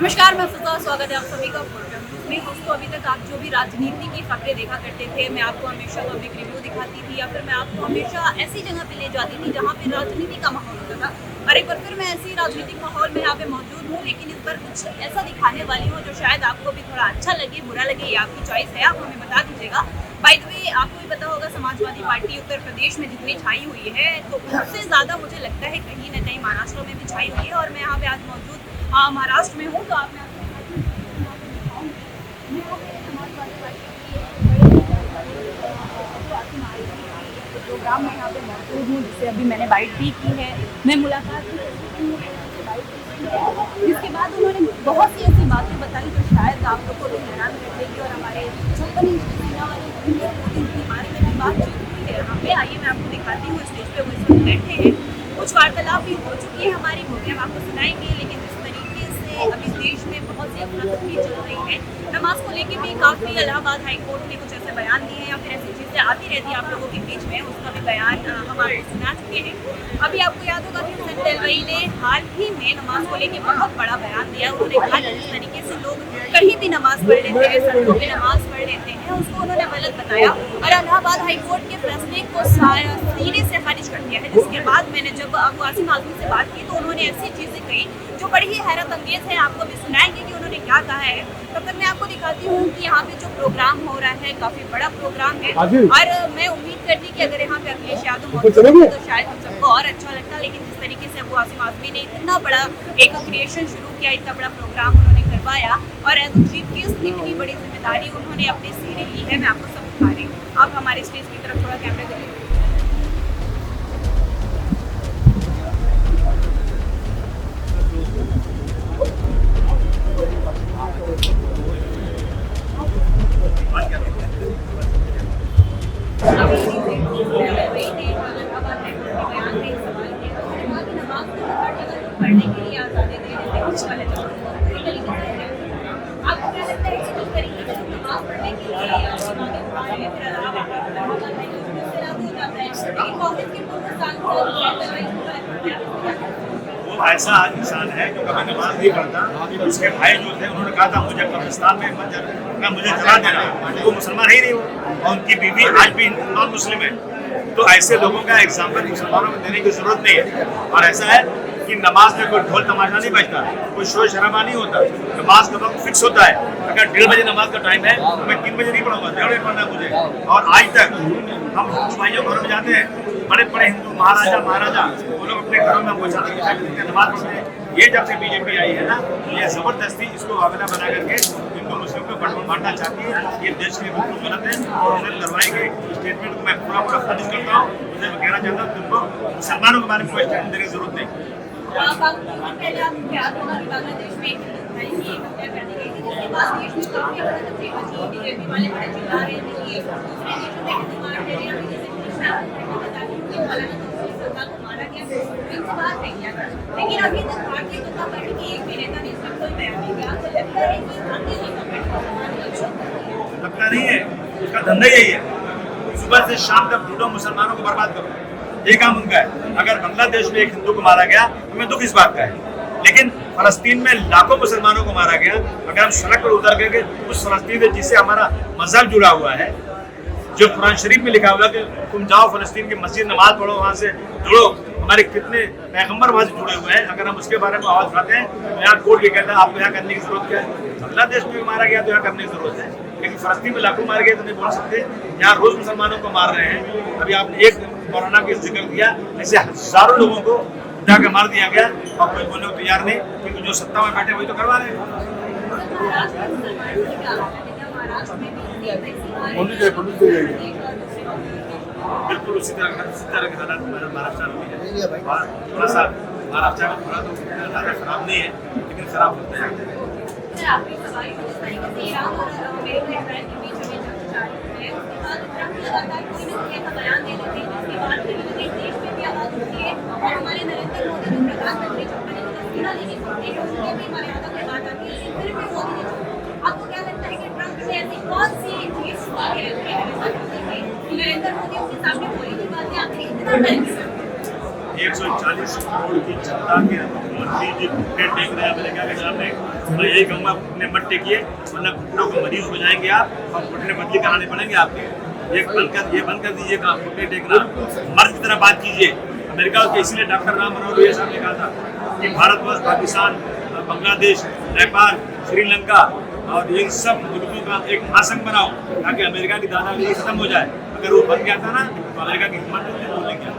नमस्कार, मैं फिजा, स्वागत है आप सभी का प्रोग्राम में। दोस्तों, अभी तक आप जो भी राजनीति की खबरें देखा करते थे, मैं आपको हमेशा पब्लिक रिव्यू दिखाती थी या फिर मैं आपको हमेशा ऐसी जगह पे ले जाती थी जहाँ पे राजनीति का माहौल होता था। और एक बार फिर मैं ऐसी राजनीतिक माहौल में यहाँ पे मौजूद हूँ, लेकिन इस बार कुछ ऐसा दिखाने वाली हूँ जो शायद आपको भी थोड़ा अच्छा लगे, बुरा लगे, ये आपकी चॉइस है, आप हमें बता दीजिएगा। बाय द वे, आपको भी पता होगा समाजवादी पार्टी उत्तर प्रदेश में जितनी छाई हुई है, तो उससे ज़्यादा मुझे लगता है कहीं ना कहीं महाराष्ट्र में भी छाई हुई है। और मैं यहाँ पे आज मौजूद महाराष्ट्र में हूँ, तो आप प्रोग्राम में यहाँ पे मौजूद हूँ, जिससे अभी मैंने बाइट भी की है, मैं मुलाकात भी की हूँ, जिसके बाद उन्होंने बहुत सी ऐसी बातें बताई जो शायद आप लोग को भी हैरान कर देगी। और हमारे 56 इंच की सीना वाले नरेंद्र मोदी के बारे में भी बातचीत हुई है यहाँ पे। आइए मैं आपको दिखाती हूँ, स्टेज पे वो इस वक्त बैठे हैं, कुछ वार्तालाप भी हो चुकी है हमारी, वो भी हम आपको सुनाएंगे। लेकिन जिस तरीके से अभी देश में बहुत सी अफरा-तफरी चल रही है, नमाज को लेकर भी काफ़ी इलाहाबाद हाई कोर्ट ने कुछ ऐसे बयान दिए हैं या फिर ऐसी चीज़ें आती रहती है आप लोगों के बीच में, उसका भी बयान हम आपको सुना चुके हैं। अभी आपको याद होगा कि हसन तेलवई ने हाल ही में नमाज को लेकर बहुत बड़ा बयान दिया। उन्होंने कहा कि जिस तरीके से लोग कहीं भी नमाज पढ़ लेते हैं, सड़कों पर नमाज पढ़ लेते हैं, उसको उन्होंने गलत बताया और इलाहाबाद हाई कोर्ट के फैसले को सीने से खारिज कर दिया है। जिसके बाद मैंने जब वासिम आजमी से बात की तो उन्होंने ऐसी चीज़ें कही जो बड़ी ही हैरत अंगेज है। आपको भी सुनाएंगे कि उन्होंने क्या कहा है। तब तक मैं आपको दिखाती हूँ कि यहाँ पे जो प्रोग्राम हो रहा है काफी बड़ा प्रोग्राम है, और मैं उम्मीद करती कि अगर यहाँ पे अखिलेश यादव मौजूद होते तो शायद हम सबको और अच्छा लगता। लेकिन जिस तरीके से अबू आसिम आजमी ने इतना बड़ा एक क्रिएशन शुरू किया, इतना बड़ा प्रोग्राम उन्होंने करवाया और एज अ चीफ गेस्ट इतनी बड़ी जिम्मेदारी उन्होंने अपने सीने ली है, मैं आपको सब दिखा रही हूँ। आप हमारे स्टेज की तरफ थोड़ा कैमरा देखिए। पढ़ने के लिए आज़ादी दे रहे थे कुछ वाले लोग पूरी तरीके से। आपको क्या लगता है कि किस तरीके से नमाज पढ़ने के लिए आगे बढ़ा रहे हैं, फिर अलावा लागू हो जाता है, लेकिन कांग्रेस के पूर्व वो ऐसा इंसान है जो कभी नमाज नहीं पढ़ता। उसके भाई जो थे उन्होंने कहा था मुझे कब्रिस्तान में मत जाना, मुझे जला देना, वो मुसलमान ही नहीं हो और उनकी बीवी आज भी नॉन मुस्लिम है। तो ऐसे लोगों का एग्जाम्पल मुसलमानों को देने की जरूरत नहीं है। और ऐसा है कि नमाज में कोई ढोल तमाशा नहीं बजता, कोई शोर शराबा नहीं होता, नमाज का वक्त फिक्स होता है। अगर 1:30 बजे नमाज का टाइम है तो मैं 3 बजे नहीं पढ़ूंगा, 1:30 बजे पढ़ना मुझे। और आज तक हम हिंदू भाइयों घरों में जाते हैं, बड़े बड़े हिंदू महाराजा वो लोग अपने घरों में नमाज पढ़ते हैं। ये जब से बीजेपी आई है ना, ये जबरदस्ती इसको वाबला बना करके हिंदू मुस्लिम को बांटना चाहती है। ये देश के बिल्कुल गलत है और उन्हें लड़वाई के स्टेटमेंट को मैं पूरा खारिज करता हूँ। मुझे मैं कहना चाहता हूँ तुमको मुसलमानों के बारे में कोई स्टेटमेंट देने की जरूरत नहीं। बांग्लादेश में हत्या कर दी गई थी, जिसके बाद देश में काफी बीजेपी वाले बड़े चिल्ला रहे थे कि दूसरे देशों में हिंदू मार दे रहे हैं, मारा गया, इनसे बात नहीं किया। लेकिन अभी तक भारतीय जनता पार्टी की एक भी नेता ने इसमें कोई बयान नहीं दिया। तो लगता है कि भारतीय जनता पार्टी लगता नहीं है, उसका धंधा यही है, सुबह से शाम तक ढूंढो मुसलमानों को बर्बाद करो, ये काम उनका है। अगर बांग्लादेश में एक हिंदू को मारा गया तो हमें दुख इस बात का है, लेकिन फलस्तीन में लाखों मुसलमानों को मारा गया। अगर हम सड़क पर उतर करके उस फलस्तीन में जिससे हमारा मजहब जुड़ा हुआ है, जो कुरान शरीफ में लिखा हुआ कि तुम जाओ फलस्तीन की मस्जिद नमाज पढ़ो, वहाँ से जुड़ो, हमारे कितने पैगम्बर वहाँ से जुड़े हुए हैं। अगर हम उसके बारे में आवाज़ उठाते हैं तो यहाँ कोर्ट भी कहता है आपको यहाँ करने की जरूरत क्या है। बांग्लादेश में मारा गया तो यहाँ करने की जरूरत है, लेकिन फलस्तीन में लाखों मारे गए तो नहीं बोल सकते। यहाँ रोज मुसलमानों को मार रहे हैं। अभी आपने एक कोरोना का जिक्र किया, ऐसे हजारों लोगों को उठा के मार दिया गया और कोई बोलने को तैयार नहीं, क्योंकि जो सत्ता में बैठे वही तो करवा रहे हैं। बिल्कुल उसी तरह के हालात महाराष्ट्र में है। थोड़ा सा महाराष्ट्र का थोड़ा तो ज़्यादा खराब नहीं है, लेकिन खराब होते हैं। हमारे नरेंद्र मोदी जो प्रधानमंत्री आपको क्या लगता है कि ट्रंप से ऐसी कौन सी चीज नरेंद्र मोदी उसके सामने बोली थी बातें आखिर इतना टाइम 140 करोड़ की जनता के मंत्री जी घुटने टेक रहे हैं अमेरिका के सामने। मैं यही कहूँगा घुटने मत टेकिए, वरना घुटनों को मरीज हो जाएंगे आप और घुटने बदली कराने पड़ेंगे आपके। ये बंद कर दीजिए काम, घुटने टेकना, मर्द की तरह बात कीजिए। अमेरिका के इसलिए डॉक्टर राम मनोहर साहब ने कहा था कि भारतवर्ष, पाकिस्तान, बांग्लादेश, नेपाल, श्रीलंका और इन सब मुल्कों का एक महासंघ बनाओ ताकि अमेरिका की दादागिरी खत्म हो जाए। अगर वो बन गया था ना तो अमेरिका की हिम्मत नहीं बोलने क्या।